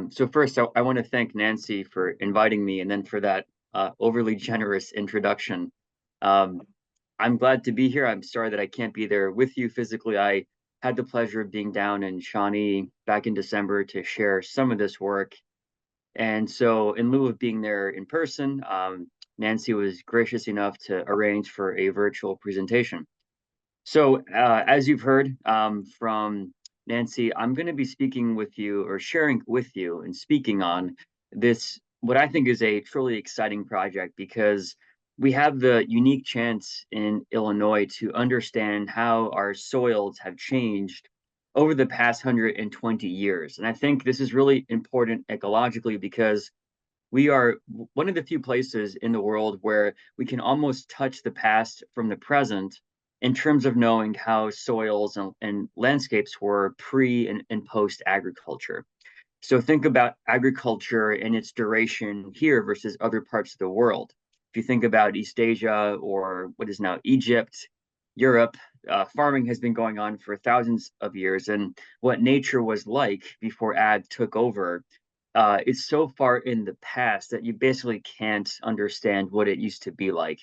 So first, I want to thank Nancy for inviting me and then for that overly generous introduction. Um, I'm glad to be here. I'm sorry that I can't be there with you physically. I had the pleasure of being down in Shawnee back in December to share some of this work. And so in lieu of being there in person, Nancy was gracious enough to arrange for a virtual presentation. So, as you've heard from Nancy, I'm going to be speaking with you or sharing with you and speaking on this, what I think is a truly exciting project because we have the unique chance in Illinois to understand how our soils have changed over the past 120 years. And I think this is really important ecologically because we are one of the few places in the world where we can almost touch the past from the present in terms of knowing how soils and landscapes were pre and post agriculture. So think about agriculture and its duration here versus other parts of the world. If you think about East Asia or what is now Egypt, Europe, farming has been going on for thousands of years. And what nature was like before ag took over is so far in the past that you basically can't understand what it used to be like.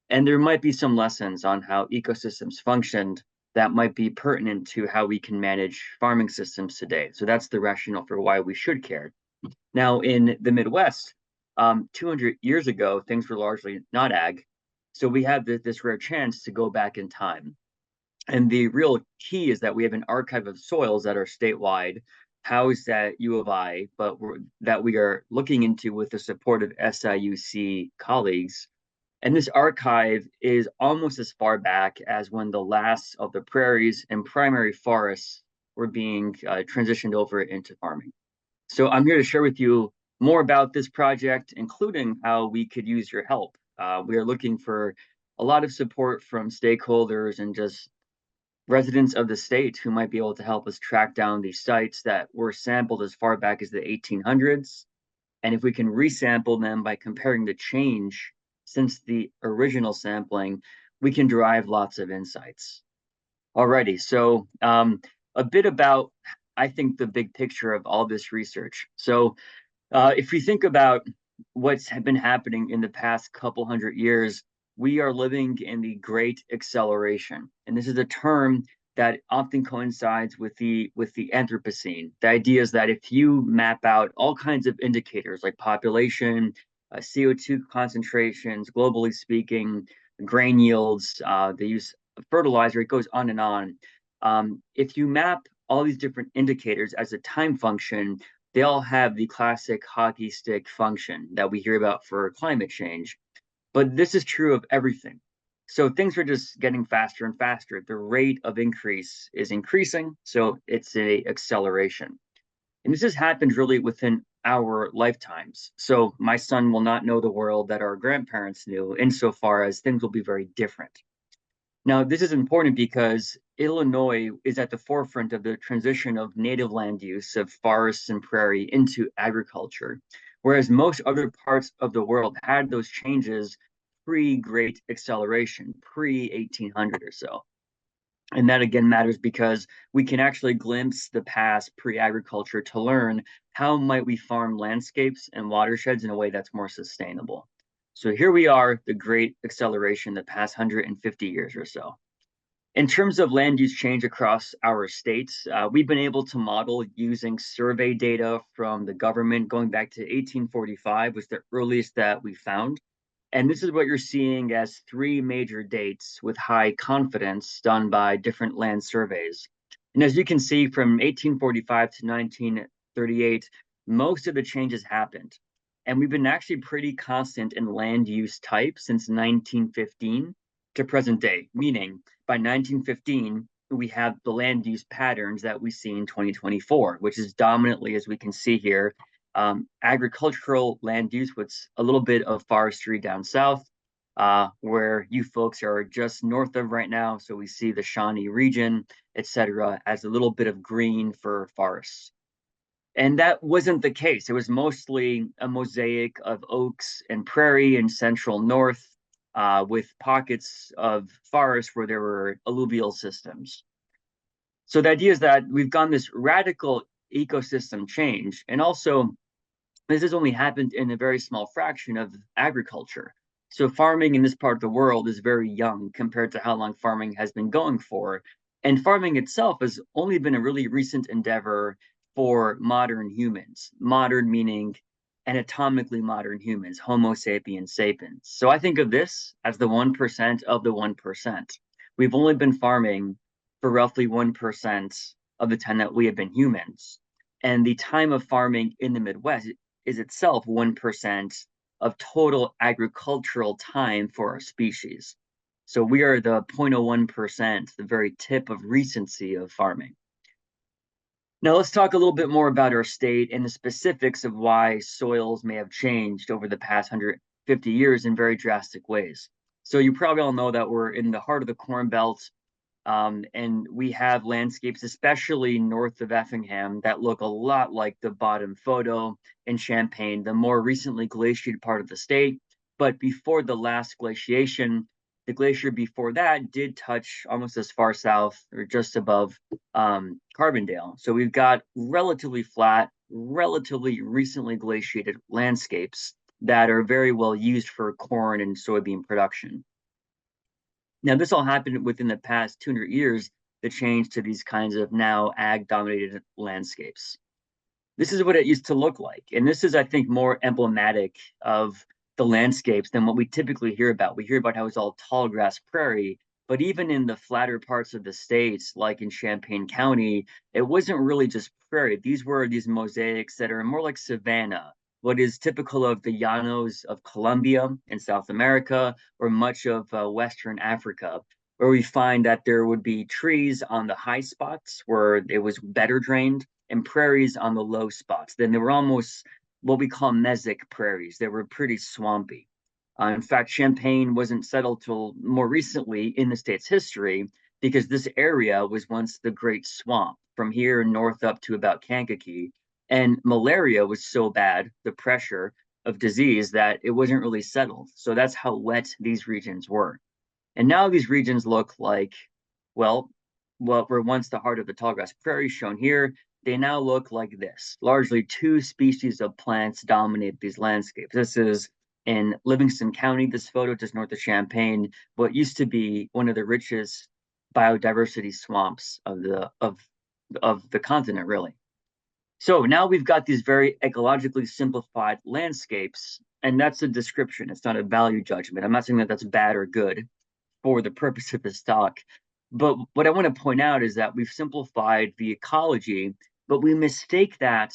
And there might be some lessons on how ecosystems functioned that might be pertinent to how we can manage farming systems today. So that's the rationale for why we should care. Now, in the Midwest, 200 years ago, things were largely not ag. So we have this rare chance to go back in time. And the real key is that we have an archive of soils that are statewide, housed at U of I, but that we are looking into with the support of SIUC colleagues. And this archive is almost as far back as when the last of the prairies and primary forests were being transitioned over into farming. So I'm here to share with you more about this project, including how we could use your help. We are looking for a lot of support from stakeholders and just residents of the state who might be able to help us track down these sites that were sampled as far back as the 1800s. And if we can resample them by comparing the change since the original sampling, we can derive lots of insights. Alrighty, so a bit about, I think, the big picture of all this research. So if we think about what's been happening in the past couple hundred years, we are living in the Great Acceleration. And this is a term that often coincides with the Anthropocene. The idea is that if you map out all kinds of indicators like population, CO2 concentrations, globally speaking, grain yields, the use of fertilizer, it goes on and on. If you map all these different indicators as a time function, they all have the classic hockey stick function that we hear about for climate change. But this is true of everything. So things are just getting faster and faster. The rate of increase is increasing, so it's a acceleration. And this has happened really within our lifetimes. So my son will not know the world that our grandparents knew, insofar as things will be very different. Now, this is important because Illinois is at the forefront of the transition of native land use of forests and prairie into agriculture, whereas most other parts of the world had those changes pre-Great Acceleration, pre-1800 or so. And that again matters because we can actually glimpse the past pre-agriculture to learn how might we farm landscapes and watersheds in a way that's more sustainable. So here we are, the Great Acceleration, the past 150 years or so. In terms of land use change across our states, we've been able to model using survey data from the government going back to 1845 was the earliest that we found. And this is what you're seeing as three major dates with high confidence done by different land surveys. And as you can see, from 1845 to 1938, most of the changes happened. And we've been actually pretty constant in land use type since 1915 to present day, meaning by 1915, we have the land use patterns that we see in 2024, which is dominantly, as we can see here, agricultural land use with a little bit of forestry down south, where you folks are just north of right now. So we see the Shawnee region, etc., as a little bit of green for forests. And that wasn't the case. It was mostly a mosaic of oaks and prairie in central north, with pockets of forest where there were alluvial systems. So the idea is that we've gone this radical ecosystem change. And also, this has only happened in a very small fraction of agriculture. So farming in this part of the world is very young compared to how long farming has been going for. And farming itself has only been a really recent endeavor for modern humans, modern meaning anatomically modern humans, Homo sapiens sapiens. So I think of this as the 1% of the 1%. We've only been farming for roughly 1% of the time that we have been humans. And the time of farming in the Midwest is itself 1% of total agricultural time for our species. So we are the 0.01%, the very tip of recency of farming. Now let's talk a little bit more about our state and the specifics of why soils may have changed over the past 150 years in very drastic ways. So you probably all know that we're in the heart of the Corn Belt, and we have landscapes, especially north of Effingham, that look a lot like the bottom photo in Champaign, the more recently glaciated part of the state. But before the last glaciation, the glacier before that did touch almost as far south or just above Carbondale. So we've got relatively flat, relatively recently glaciated landscapes that are very well used for corn and soybean production. Now, this all happened within the past 200 years, the change to these kinds of now ag dominated landscapes. This is what it used to look like. And this is, I think, more emblematic of the landscapes than what we typically hear about. We hear about how it's all tall grass prairie, but even in the flatter parts of the states, like in Champaign County, it wasn't really just prairie. These were these mosaics that are more like savanna, what is typical of the llanos of Colombia in South America or much of Western Africa, where we find that there would be trees on the high spots where it was better drained and prairies on the low spots. Then they were almost what we call mesic prairies. They were pretty swampy. In fact, Champaign wasn't settled till more recently in the state's history because this area was once the Great Swamp from here north up to about Kankakee. And malaria was so bad, the pressure of disease, that it wasn't really settled. So that's how wet these regions were. And now these regions look like, well, what were once the heart of the tallgrass prairie shown here, they now look like this. Largely two species of plants dominate these landscapes. This is in Livingston County, this photo just north of Champaign, what used to be one of the richest biodiversity swamps of the continent, really. So now we've got these very ecologically simplified landscapes, and that's a description. It's not a value judgment. I'm not saying that that's bad or good for the purpose of this talk. But what I want to point out is that we've simplified the ecology, but we mistake that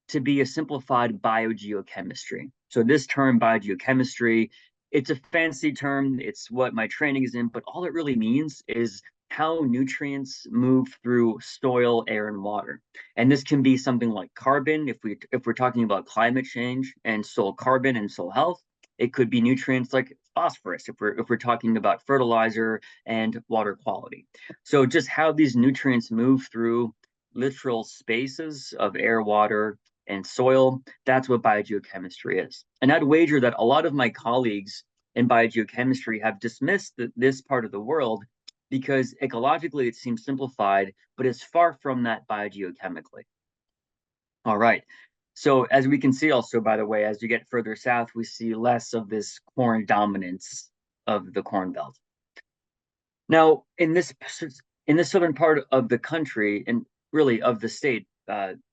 to be a simplified biogeochemistry. So this term biogeochemistry, it's a fancy term. It's what my training is in, but all it really means is how nutrients move through soil, air, and water. And this can be something like carbon, if we're talking about climate change and soil carbon and soil health. It could be nutrients like phosphorus if we're talking about fertilizer and water quality. So just how these nutrients move through literal spaces of air, water, and soil, that's what biogeochemistry is. And I'd wager that a lot of my colleagues in biogeochemistry have dismissed this part of the world because ecologically it seems simplified, but it's far from that biogeochemically. All right. So as we can see also, by the way, as you get further south, we see less of this corn dominance of the Corn Belt. Now, in this southern part of the country, and really of the state,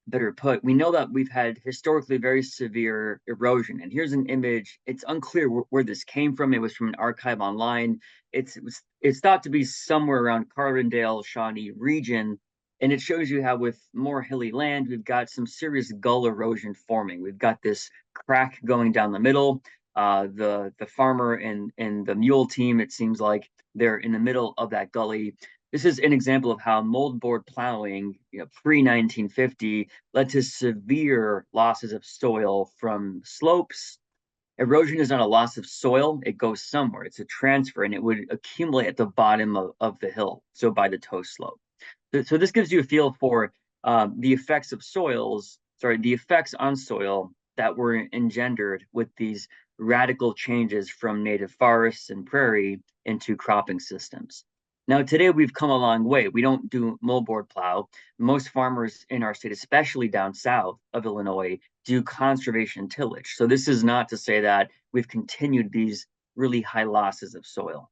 better put, we know that we've had historically very severe erosion. And here's an image. It's unclear where this came from. It was from an archive online. It's thought to be somewhere around Carbondale, Shawnee region. And it shows you how with more hilly land, we've got some serious gull erosion forming. We've got this crack going down the middle. The farmer and the mule team, it seems like they're in the middle of that gully. This is an example of how moldboard plowing, pre-1950, led to severe losses of soil from slopes. Erosion is not a loss of soil, it goes somewhere. It's a transfer, and it would accumulate at the bottom of the hill, so by the toe slope. So this gives you a feel for the effects on soil that were engendered with these radical changes from native forests and prairie into cropping systems. Now, today we've come a long way. We don't do moldboard plow. Most farmers in our state, especially down south of Illinois, do conservation tillage. So this is not to say that we've continued these really high losses of soil.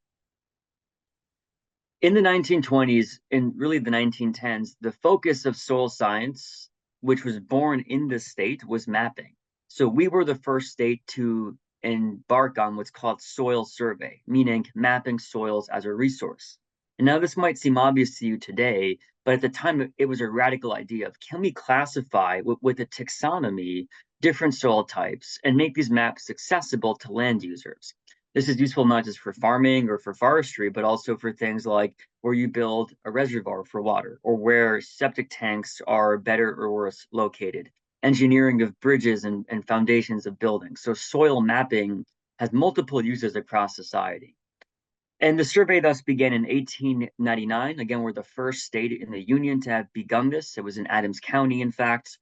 In the 1920s and really the 1910s, the focus of soil science, which was born in the state, was mapping. So we were the first state to embark on what's called soil survey, meaning mapping soils as a resource. And now this might seem obvious to you today, but at the time it was a radical idea of, can we classify with a taxonomy different soil types and make these maps accessible to land users? This is useful not just for farming or for forestry, but also for things like where you build a reservoir for water or where septic tanks are better or worse located, engineering of bridges and foundations of buildings. So soil mapping has multiple uses across society. And the survey thus began in 1899. Again, we're the first state in the Union to have begun this. It was in Adams County, in fact.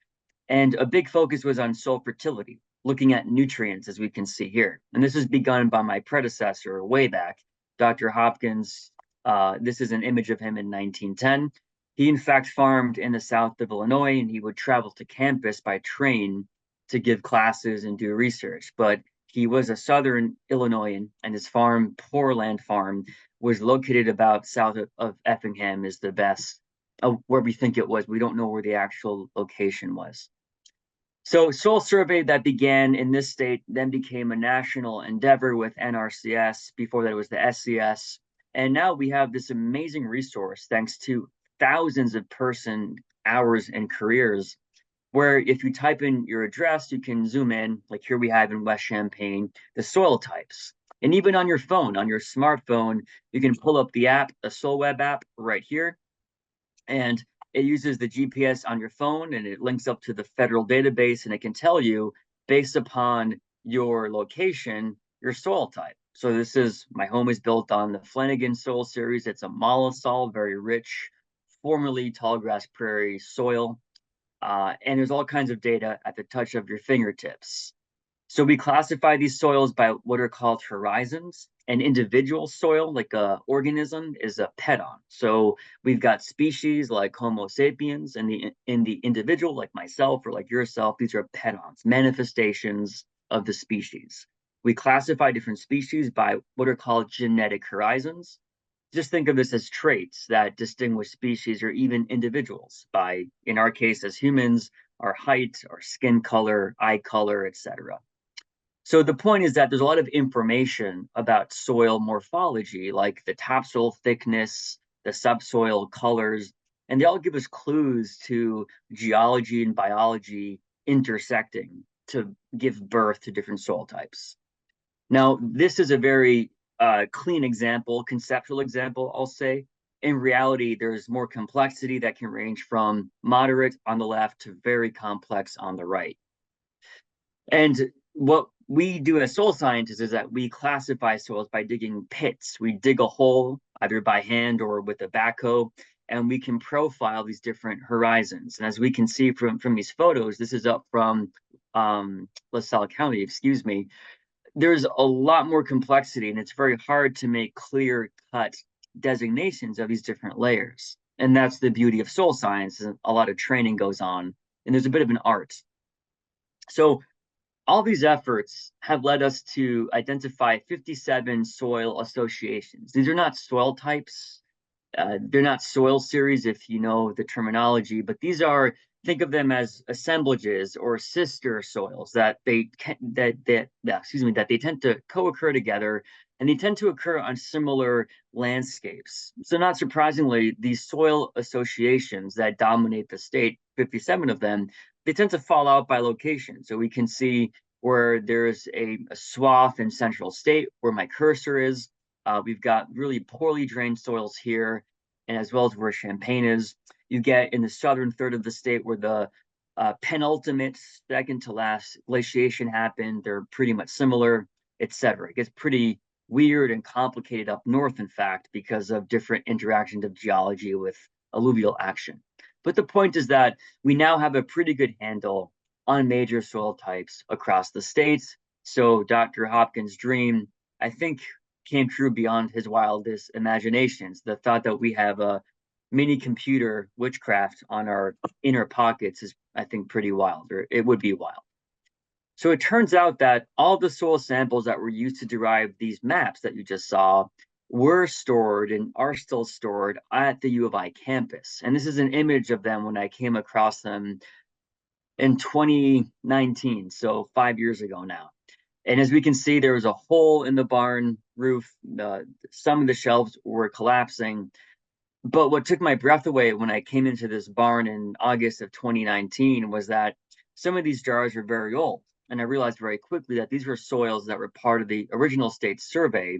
And a big focus was on soil fertility, looking at nutrients, as we can see here. And this was begun by my predecessor way back, Dr. Hopkins. This is an image of him in 1910. He, in fact, farmed in the south of Illinois, and he would travel to campus by train to give classes and do research. But he was a southern Illinoisan, and his farm, Poorland Farm, was located about south of Effingham, is the best where we think it was. We don't know where the actual location was. So soil survey that began in this state then became a national endeavor with NRCS. Before that, it was the SCS. And now we have this amazing resource thanks to thousands of person hours and careers, where if you type in your address, you can zoom in, like here we have in West Champaign, the soil types. And even on your phone, on your smartphone, you can pull up the app, a SoilWeb app right here, and it uses the GPS on your phone and it links up to the federal database, and it can tell you based upon your location, your soil type. So this is, my home is built on the Flanagan soil series. It's a mollisol, very rich, formerly tall grass prairie soil. And there's all kinds of data at the touch of your fingertips. So we classify these soils by what are called horizons. An individual soil, like a organism, is a pedon. So we've got species like Homo sapiens, and in the individual, like myself or like yourself, these are pedons, manifestations of the species. We classify different species by what are called genetic horizons. Just think of this as traits that distinguish species or even individuals by, in our case as humans, our height, our skin color, eye color, etc. So the point is that there's a lot of information about soil morphology, like the topsoil thickness, the subsoil colors, and they all give us clues to geology and biology intersecting to give birth to different soil types. Now, this is a very clean example, conceptual example, I'll say. In reality, there's more complexity that can range from moderate on the left to very complex on the right. And what we do as soil scientists is that we classify soils by digging pits. We dig a hole either by hand or with a backhoe, and we can profile these different horizons. And as we can see from these photos, this is up from LaSalle County, excuse me. There's a lot more complexity, and it's very hard to make clear-cut designations of these different layers. And that's the beauty of soil science. A lot of training goes on, and there's a bit of an art. So all these efforts have led us to identify 57 soil associations. These are not soil types. They're not soil series, if you know the terminology, but these are, think of them as assemblages or sister soils that they tend to co-occur together, and they tend to occur on similar landscapes. So not surprisingly, these soil associations that dominate the state, 57 of them, they tend to fall out by location. So we can see where there's a swath in central state where my cursor is. We've got really poorly drained soils here, and as well as where Champaign is. You get in the southern third of the state where the penultimate, second to last glaciation happened. They're pretty much similar, etc. It gets pretty weird and complicated up north, in fact, because of different interactions of geology with alluvial action. But the point is that we now have a pretty good handle on major soil types across the states. So Dr. Hopkins' dream, I think came true beyond his wildest imaginations. The thought that we have a mini computer witchcraft on our inner pockets is, I think, pretty wild, or it would be wild. So it turns out that all the soil samples that were used to derive these maps that you just saw were stored and are still stored at the U of I campus. And this is an image of them when I came across them in 2019, so 5 years ago now. And as we can see, there was a hole in the barn roof. Some of the shelves were collapsing. But what took my breath away when I came into this barn in August of 2019 was that some of these jars are very old. And I realized very quickly that these were soils that were part of the original state survey.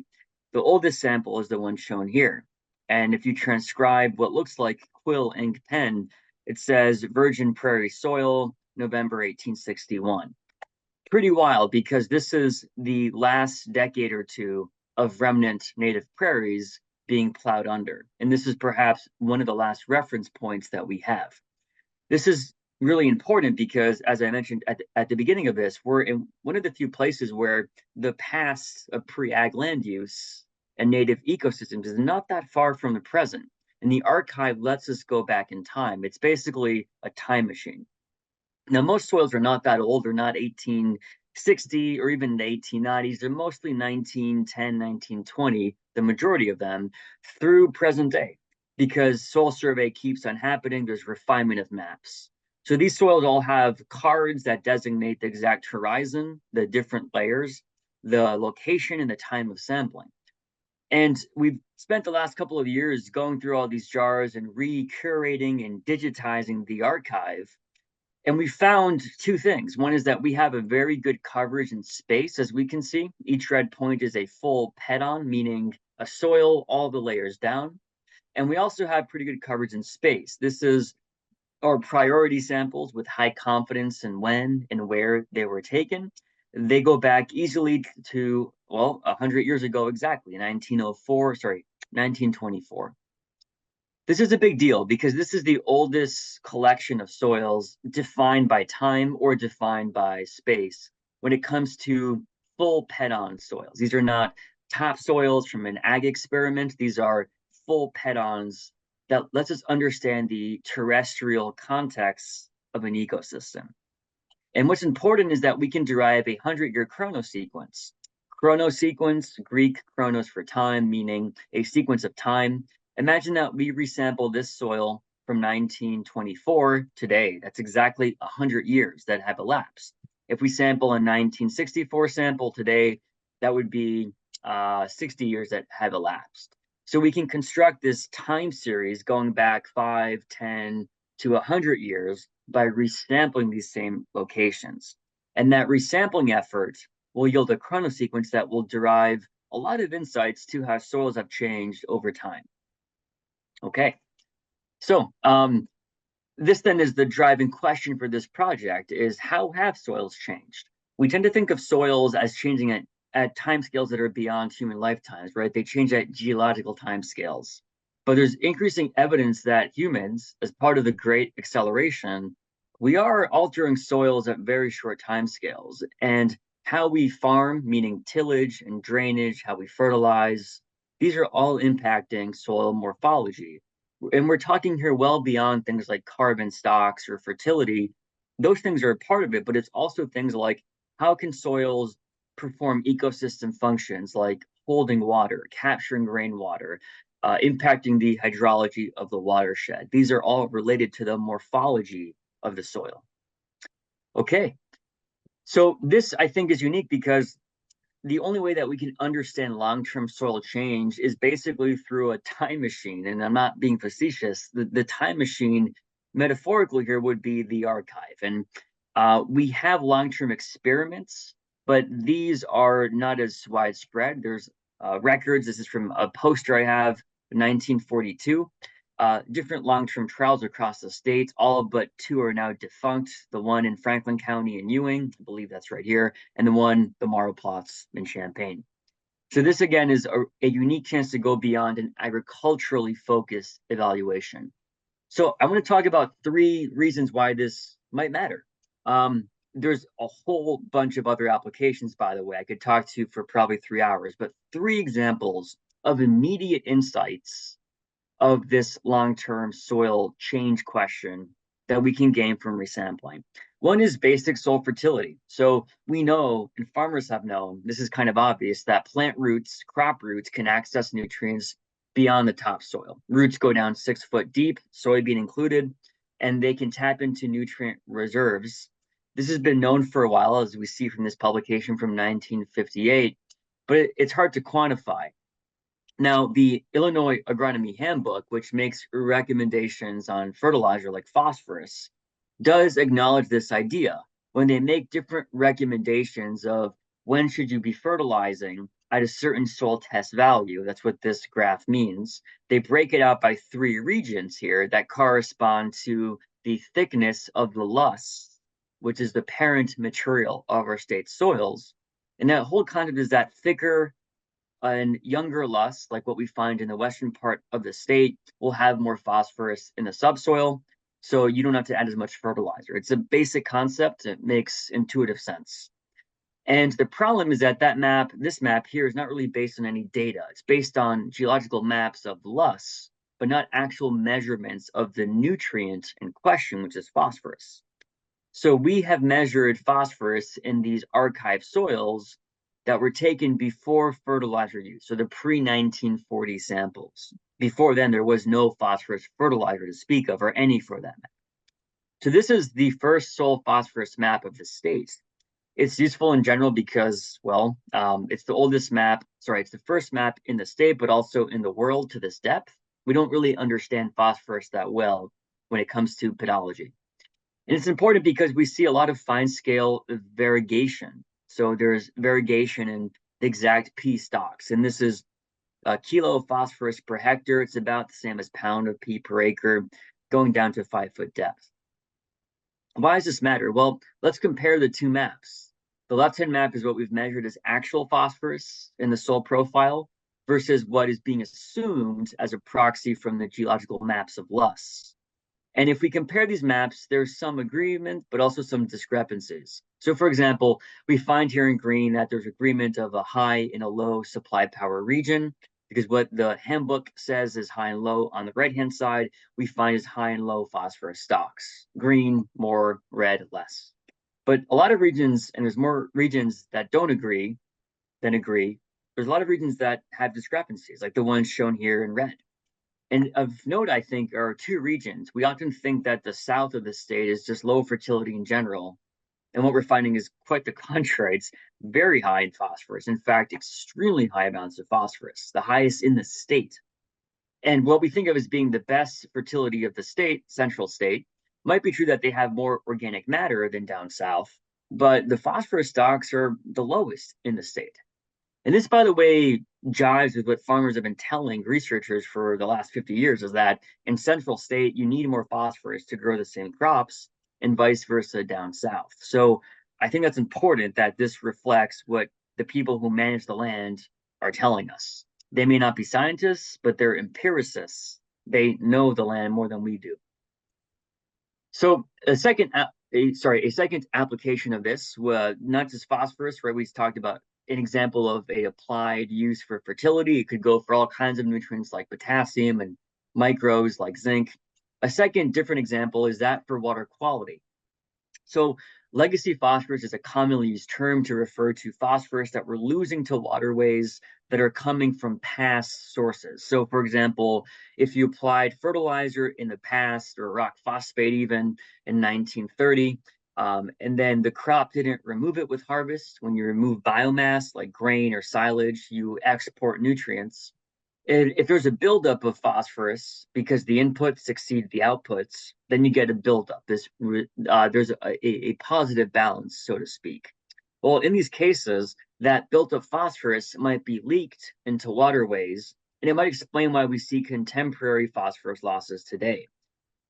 The oldest sample is the one shown here. And if you transcribe what looks like quill ink pen, it says virgin prairie soil, November 1861. Pretty wild, because this is the last decade or two of remnant native prairies being plowed under. And this is perhaps one of the last reference points that we have. This is really important because, as I mentioned at the beginning of this, we're in one of the few places where the past of pre-ag land use and native ecosystems is not that far from the present. And the archive lets us go back in time. It's basically a time machine. Now, most soils are not that old. They're not 1860 or even the 1890s. They're mostly 1910, 1920, the majority of them, through present day, because soil survey keeps on happening. There's refinement of maps. So these soils all have cards that designate the exact horizon, the different layers, the location, and the time of sampling. And we've spent the last couple of years going through all these jars and recurating and digitizing the archive. And we found two things. One is that we have a very good coverage in space, as we can see. Each red point is a full pedon, meaning a soil, all the layers down. And we also have pretty good coverage in space. This is our priority samples with high confidence in when and where they were taken. They go back easily to, well, 100 years ago exactly, 1924. This is a big deal because this is the oldest collection of soils defined by time or defined by space when it comes to full pedon soils. These are not topsoils from an ag experiment. These are full pedons that lets us understand the terrestrial context of an ecosystem. And what's important is that we can derive a 100-year chronosequence. Chronosequence, Greek chronos for time, meaning a sequence of time. Imagine that we resample this soil from 1924 today. That's exactly 100 years that have elapsed. If we sample a 1964 sample today, that would be 60 years that have elapsed. So we can construct this time series going back 5, 10 to 100 years by resampling these same locations. And that resampling effort will yield a chronosequence that will derive a lot of insights to how soils have changed over time. Okay, so this then is the driving question for this project is how have soils changed? We tend to think of soils as changing at timescales that are beyond human lifetimes, right? They change at geological timescales. But there's increasing evidence that humans, as part of the Great Acceleration, we are altering soils at very short timescales. And how we farm, meaning tillage and drainage, how we fertilize, these are all impacting soil morphology. And we're talking here well beyond things like carbon stocks or fertility. Those things are a part of it, but it's also things like how can soils perform ecosystem functions like holding water, capturing rainwater, impacting the hydrology of the watershed. These are all related to the morphology of the soil. Okay, so this I think is unique because the only way that we can understand long-term soil change is basically through a time machine. And I'm not being facetious. The time machine, metaphorically here, would be the archive. And we have long-term experiments, but these are not as widespread. There's records. This is from a poster I have in 1942. Different long-term trials across the states. All but two are now defunct. The one in Franklin County in Ewing, I believe that's right here, and the one, the Marrow plots in Champaign. So this again is a unique chance to go beyond an agriculturally focused evaluation. So I want to talk about 3 reasons why this might matter. there's a whole bunch of other applications, by the way, I could talk to for probably 3 hours, but three examples of immediate insights of this long-term soil change question that we can gain from resampling. One is basic soil fertility. So we know, and farmers have known, this is kind of obvious, that plant roots, crop roots, can access nutrients beyond the topsoil. Roots go down 6 foot deep, soybean included, and they can tap into nutrient reserves. This has been known for a while, as we see from this publication from 1958, but it's hard to quantify. Now, the Illinois Agronomy Handbook, which makes recommendations on fertilizer like phosphorus, does acknowledge this idea. When they make different recommendations of when should you be fertilizing at a certain soil test value, that's what this graph means, they break it out by three regions here that correspond to the thickness of the loess, which is the parent material of our state soils. And that whole concept is that thicker and younger loess, like what we find in the western part of the state, will have more phosphorus in the subsoil, so you don't have to add as much fertilizer. It's a basic concept. It makes intuitive sense. And the problem is that this map here, is not really based on any data. It's based on geological maps of loess, but not actual measurements of the nutrient in question, which is phosphorus. So we have measured phosphorus in these archive soils that were taken before fertilizer use, so the pre-1940 samples. Before then, there was no phosphorus fertilizer to speak of, or any for that matter. So this is the first soil phosphorus map of the state. It's useful in general because, well, it's the oldest map, it's the first map in the state, but also in the world to this depth. We don't really understand phosphorus that well when it comes to pedology. And it's important because we see a lot of fine scale variegation. So there's variegation in the exact P stocks. And this is a kilo of phosphorus per hectare. It's about the same as pound of P per acre, going down to 5 foot depth. Why does this matter? Well, let's compare the two maps. The left-hand map is what we've measured as actual phosphorus in the soil profile versus what is being assumed as a proxy from the geological maps of loess. And if we compare these maps, there's some agreement, but also some discrepancies. So for example, we find here in green that there's agreement of a high and a low supply power region, because what the handbook says is high and low on the right-hand side, we find is high and low phosphorus stocks. Green, more, red, less. But a lot of regions, and there's more regions that don't agree than agree. There's a lot of regions that have discrepancies, like the ones shown here in red. And of note, I think, are two regions. We often think that the south of the state is just low fertility in general. And what we're finding is quite the contrary. It's very high in phosphorus. In fact, extremely high amounts of phosphorus, the highest in the state. And what we think of as being the best fertility of the state, central state, might be true that they have more organic matter than down south, but the phosphorus stocks are the lowest in the state. And this, by the way, jives with what farmers have been telling researchers for the last 50 years, is that in central state, you need more phosphorus to grow the same crops, and vice versa down south. So I think that's important that this reflects what the people who manage the land are telling us. They may not be scientists, but they're empiricists. They know the land more than we do. So a second application of this, not just phosphorus, right? We talked about an example of a applied use for fertility. It could go for all kinds of nutrients like potassium and micros like zinc. A second different example is that for water quality. So legacy phosphorus is a commonly used term to refer to phosphorus that we're losing to waterways that are coming from past sources. So for example, if you applied fertilizer in the past, or rock phosphate even in 1930, and then the crop didn't remove it with harvest, when you remove biomass like grain or silage, you export nutrients. And if there's a buildup of phosphorus because the inputs exceed the outputs, then you get a buildup. There's a positive balance, so to speak. Well, in these cases, that built up phosphorus might be leaked into waterways, and it might explain why we see contemporary phosphorus losses today.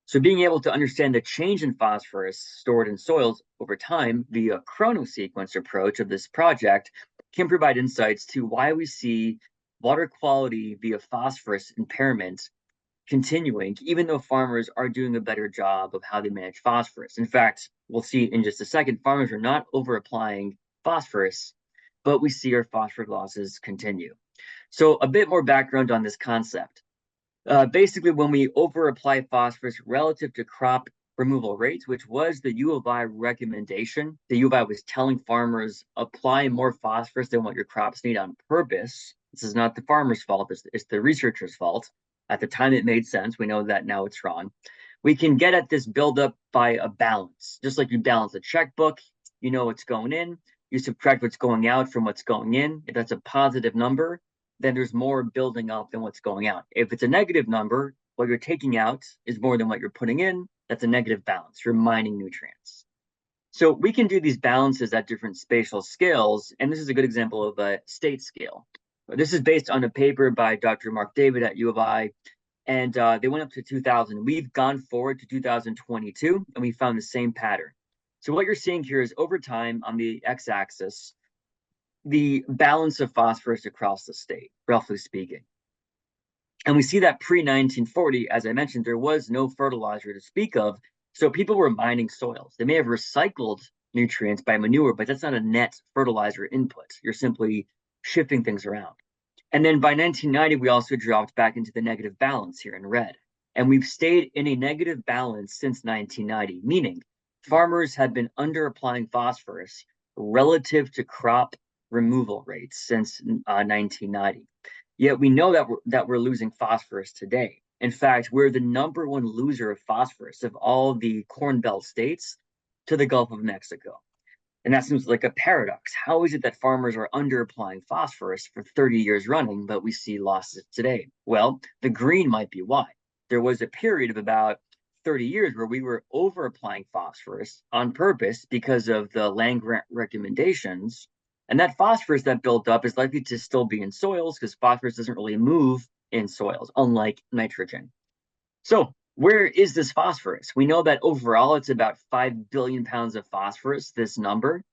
So being able to understand the change in phosphorus stored in soils over time via chronosequence approach of this project can provide insights to why we see water quality via phosphorus impairment continuing, even though farmers are doing a better job of how they manage phosphorus. In fact, we'll see in just a second, farmers are not over applying phosphorus, but we see our phosphorus losses continue. So a bit more background on this concept. Basically, when we over apply phosphorus relative to crop removal rates, which was the U of I recommendation, the U of I was telling farmers apply more phosphorus than what your crops need on purpose. This is not the farmer's fault, it's the researcher's fault. At the time, it made sense. We know that now it's wrong. We can get at this buildup by a balance, just like you balance a checkbook, you know what's going in, you subtract what's going out from what's going in. If that's a positive number, then there's more building up than what's going out. If it's a negative number, what you're taking out is more than what you're putting in. That's a negative balance. You're mining nutrients. So we can do these balances at different spatial scales, and this is a good example of a state scale. This is based on a paper by Dr. Mark David at U of I, and they went up to 2000. We've gone forward to 2022, and we found the same pattern. So what you're seeing here is over time on the x-axis, the balance of phosphorus across the state, roughly speaking. And we see that pre-1940, as I mentioned, there was no fertilizer to speak of, so people were mining soils. They may have recycled nutrients by manure, but that's not a net fertilizer input. You're simply shifting things around. And then by 1990, we also dropped back into the negative balance here in red. And we've stayed in a negative balance since 1990, meaning farmers have been under applying phosphorus relative to crop removal rates since 1990. Yet we know that we're losing phosphorus today. In fact, we're the number one loser of phosphorus of all the Corn Belt states to the Gulf of Mexico. And that seems like a paradox. How is it that farmers are under applying phosphorus for 30 years running, but we see losses today? Well, the green might be why. There was a period of about 30 years where we were over applying phosphorus on purpose because of the land grant recommendations. And that phosphorus that built up is likely to still be in soils because phosphorus doesn't really move in soils, unlike nitrogen. So where is this phosphorus? We know that overall it's about 5 billion pounds of phosphorus, this number.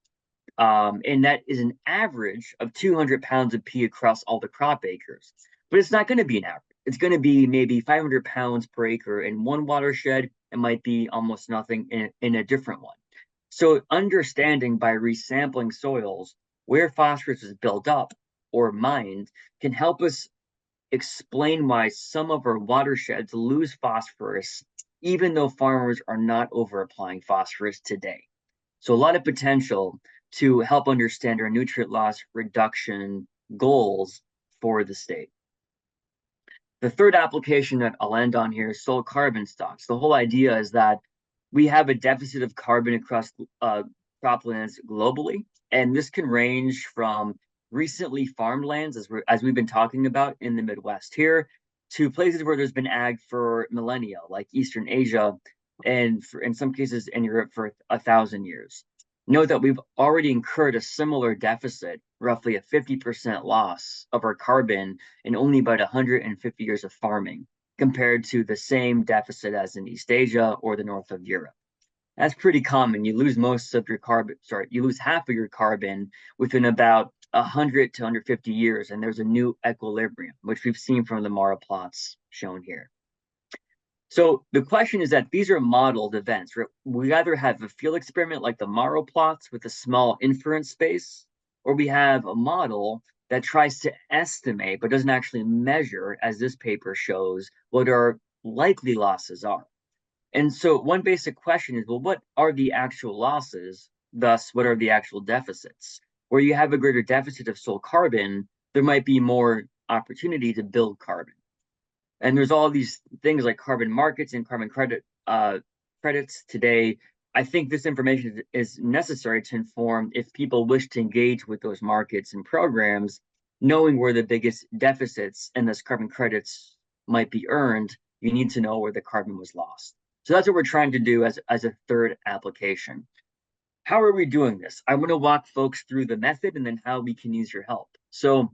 And that is an average of 200 pounds of P across all the crop acres. But it's not going to be an average. It's going to be maybe 500 pounds per acre in one watershed. It might be almost nothing in a different one. So understanding by resampling soils where phosphorus is built up or mined can help us explain why some of our watersheds lose phosphorus, even though farmers are not over applying phosphorus today. So a lot of potential to help understand our nutrient loss reduction goals for the state. The third application that I'll end on here is soil carbon stocks. The whole idea is that we have a deficit of carbon across croplands globally, and this can range from recently farmed lands, as we've been talking about in the Midwest here, to places where there's been ag for millennia, like Eastern Asia, and in some cases in Europe for 1,000 years. Note that we've already incurred a similar deficit, roughly a 50% loss of our carbon in only about 150 years of farming, compared to the same deficit as in East Asia or the north of Europe. That's pretty common. You lose most of your carbon, you lose half of your carbon within about 100 to 150 years, and there's a new equilibrium, which we've seen from the Mara plots shown here. So the question is that these are modeled events. We either have a field experiment like the Mara plots with a small inference space, or we have a model that tries to estimate but doesn't actually measure, as this paper shows, what our likely losses are. And so one basic question is, well, what are the actual losses? Thus, what are the actual deficits? Where you have a greater deficit of soil carbon, there might be more opportunity to build carbon. And there's all these things like carbon markets and carbon credits today. I think this information is necessary to inform if people wish to engage with those markets and programs, knowing where the biggest deficits and thus carbon credits might be earned. You need to know where the carbon was lost. So that's what we're trying to do as a third application. How are we doing this? I want to walk folks through the method and then how we can use your help. So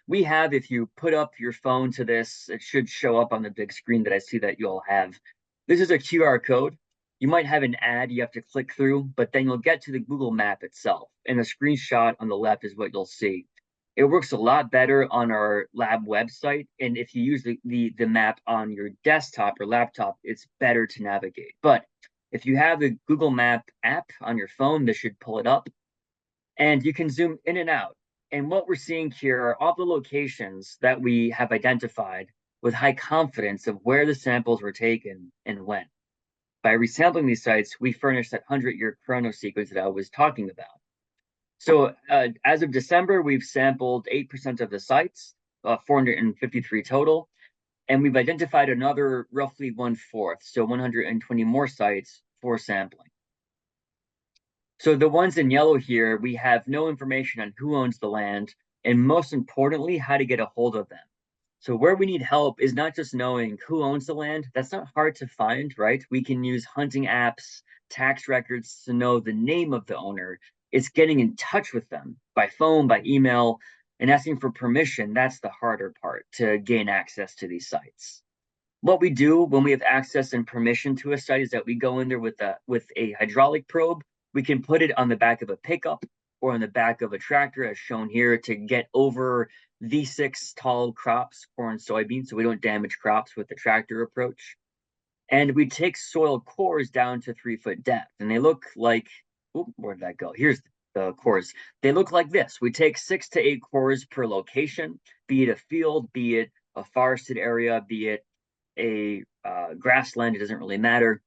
we have, if you put up your phone to this, it should show up on the big screen that I see that you all have. This is a QR code. You might have an ad you have to click through, but then you'll get to the Google map itself. And the screenshot on the left is what you'll see. It works a lot better on our lab website. And if you use the map on your desktop or laptop, it's better to navigate. But if you have the Google Map app on your phone, this should pull it up and you can zoom in and out. And what we're seeing here are all the locations that we have identified with high confidence of where the samples were taken and when. By resampling these sites, we furnish that 100-year chrono sequence that I was talking about. So as of December, we've sampled 8% of the sites, 453 total, and we've identified another roughly 1/4, so 120 more sites for sampling. So the ones in yellow here, we have no information on who owns the land, and most importantly, how to get a hold of them. So where we need help is not just knowing who owns the land. That's not hard to find, right? We can use hunting apps, tax records to know the name of the owner. It's getting in touch with them by phone, by email, and asking for permission. That's the harder part to gain access to these sites. What we do when we have access and permission to a site is that we go in there with a hydraulic probe. We can put it on the back of a pickup or on the back of a tractor, as shown here, to get over V6 tall crops, corn, soybeans, so we don't damage crops with the tractor approach. And we take soil cores down to 3-foot depth, and they look like, where did that go? Here's the cores. They look like this. We take 6 to 8 cores per location, be it a field, be it a forested area, be it a grassland, it doesn't really matter.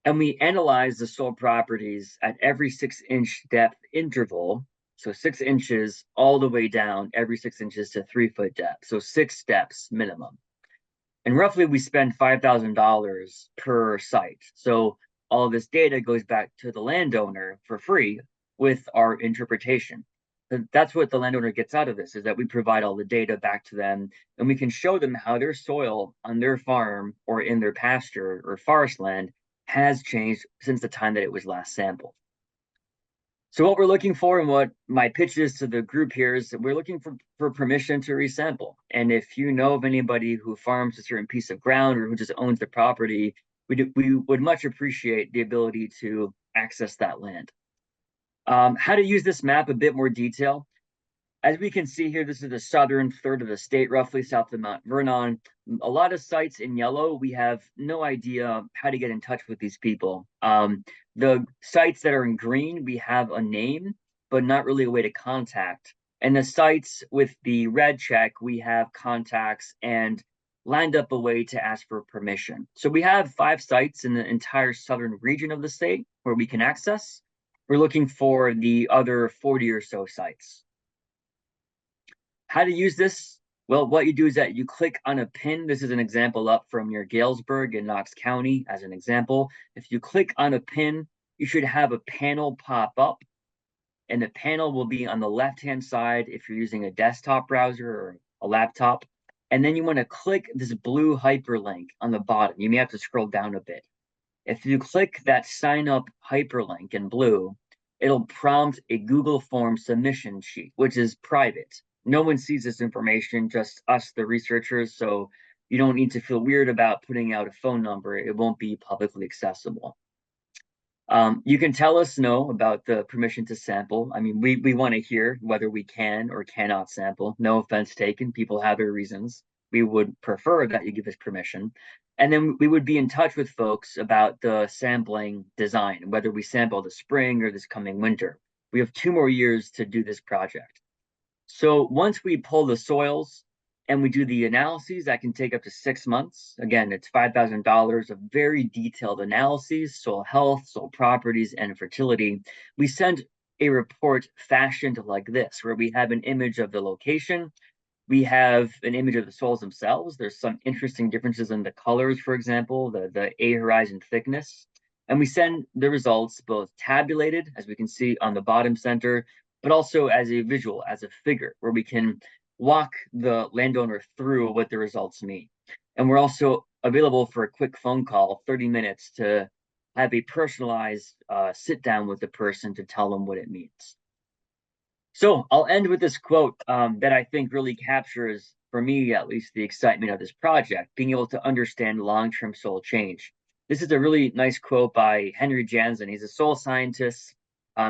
And we analyze the soil properties at every 6-inch depth interval. So 6 inches all the way down every 6 inches to 3-foot depth. So 6 steps minimum. And roughly we spend $5,000 per site. So all of this data goes back to the landowner for free with our interpretation. That's what the landowner gets out of this, is that we provide all the data back to them and we can show them how their soil on their farm or in their pasture or forest land has changed since the time that it was last sampled. So what we're looking for and what my pitch is to the group here is that we're looking for permission to resample. And if you know of anybody who farms a certain piece of ground or who just owns the property, we would much appreciate the ability to access that land. How to use this map, a bit more detail. As we can see here, this is the southern third of the state, roughly south of Mount Vernon. A lot of sites in yellow, we have no idea how to get in touch with these people. The sites that are in green, we have a name, but not really a way to contact. And the sites with the red check, we have contacts and lined up a way to ask for permission. So we have 5 sites in the entire southern region of the state where we can access. We're looking for the other 40 or so sites. How to use this? Well, what you do is that you click on a pin. This is an example up from your Galesburg in Knox County as an example. If you click on a pin, you should have a panel pop up, and the panel will be on the left-hand side if you're using a desktop browser or a laptop. And then you want to click this blue hyperlink on the bottom. You may have to scroll down a bit. If you click that sign up hyperlink in blue, it'll prompt a Google Form submission sheet, which is private. No one sees this information, just us, the researchers, so you don't need to feel weird about putting out a phone number. It won't be publicly accessible. You can tell us no about the permission to sample. I mean, we want to hear whether we can or cannot sample. No offense taken. People have their reasons. We would prefer that you give us permission. And then we would be in touch with folks about the sampling design, whether we sample this spring or this coming winter. We have 2 more years to do this project. So once we pull the soils and we do the analyses, that can take up to 6 months. Again, it's $5,000 of very detailed analyses, soil health, soil properties, and fertility. We send a report fashioned like this, where we have an image of the location. We have an image of the soils themselves. There's some interesting differences in the colors, for example, the A horizon thickness. And we send the results both tabulated, as we can see on the bottom center, but also as a visual, as a figure, where we can walk the landowner through what the results mean. And we're also available for a quick phone call, 30 minutes, to have a personalized sit down with the person to tell them what it means. So I'll end with this quote that I think really captures, for me at least, the excitement of this project, being able to understand long-term soil change. This is a really nice quote by Henry Jansen. He's a soil scientist.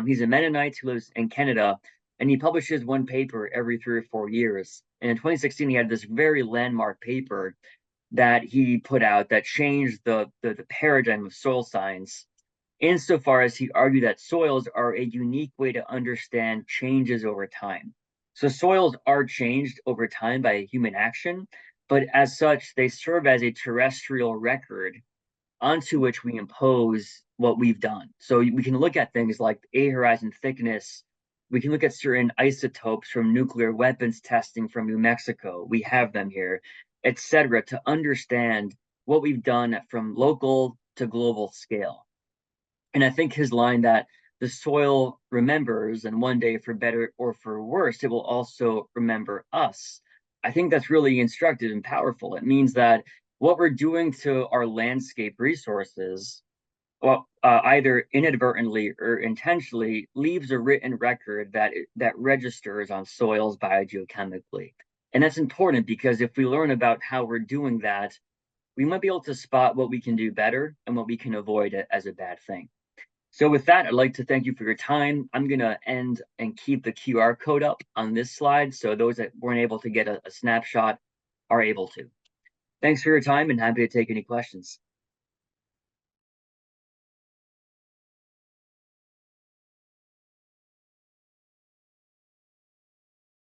He's a Mennonite who lives in Canada, and he publishes one paper every 3 or 4 years. And in 2016, he had this very landmark paper that he put out that changed the paradigm of soil science, insofar as he argued that soils are a unique way to understand changes over time. So soils are changed over time by human action, but as such, they serve as a terrestrial record onto which we impose what we've done. So we can look at things like A horizon thickness. We can look at certain isotopes from nuclear weapons testing from New Mexico. We have them here, etc., to understand what we've done from local to global scale. And I think his line that the soil remembers, and one day, for better or for worse, it will also remember us. I think that's really instructive and powerful. It means that what we're doing to our landscape resources, well, either inadvertently or intentionally, leaves a written record that registers on soils biogeochemically. And that's important because if we learn about how we're doing that, we might be able to spot what we can do better and what we can avoid as a bad thing. So with that, I'd like to thank you for your time. I'm going to end and keep the QR code up on this slide so those that weren't able to get a snapshot are able to. Thanks for your time and happy to take any questions.